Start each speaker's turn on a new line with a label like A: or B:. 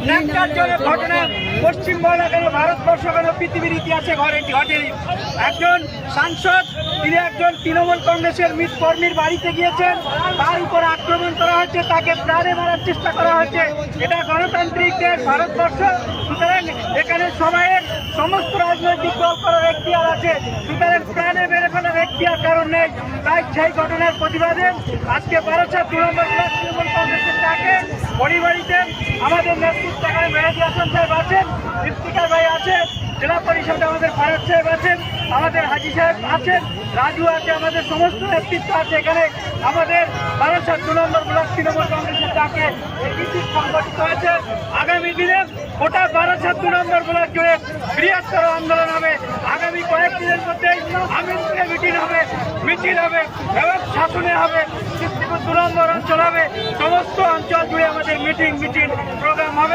A: ন্যাক্কারজনক ঘটনা পশ্চিমবাংলা কেন, ভারতবর্ষ কেন, পৃথিবীর ইতিহাসে ঘটেনি। একজন সাংসদ, তিনি একজন তৃণমূল কংগ্রেসের কর্মীর বাড়িতে গিয়েছেন, তার উপর আক্রমণ করা হচ্ছে, তাকে প্রাণে মারার চেষ্টা করা হচ্ছে। এটা গণতান্ত্রিক দেশ ভারতবর্ষ, সুতরাং এখানে সমস্ত রাজনৈতিক দল করার এখতিয়ার আছে, সুতরাং প্রাণে মেরে ফেলার এখতিয়ার কারণ নেই। তাই সেই ঘটনার প্রতিবাদে আজকে বারাসাত 2 নম্বর ব্লক তৃণমূল কংগ্রেসের ডাকে পরিবারিতে আমাদের নেতৃত্বে এখানে মেহেদি হাসান সাহেব আছেন, ইফতিকার ভাই আছেন, জেলা পরিষদে আমাদের ফারুক সাহেব আছেন, আমাদের হাজি সাহেব আছেন, রাজু আছে, আমাদের সমস্ত নেতৃত্ব আছে। এখানে আমাদের বারাসাত 2 নম্বর ব্লক তৃণমূল কংগ্রেসের ডাকে এই মিছিল সংগঠিত হয়েছে। আগামী দিনে গোটা বারাসাত 2 নম্বর ব্লক জুড়ে বৃহত্তর আন্দোলন হবে। আগামী কয়েকদিনের মধ্যেই আমিনপুরে মিছিল হবে এবং শাসনে হবে, 2 নম্বর অঞ্চল হবে, সমস্ত অঞ্চল জুড়ে আমাদের মিটিং প্রোগ্রাম হবে।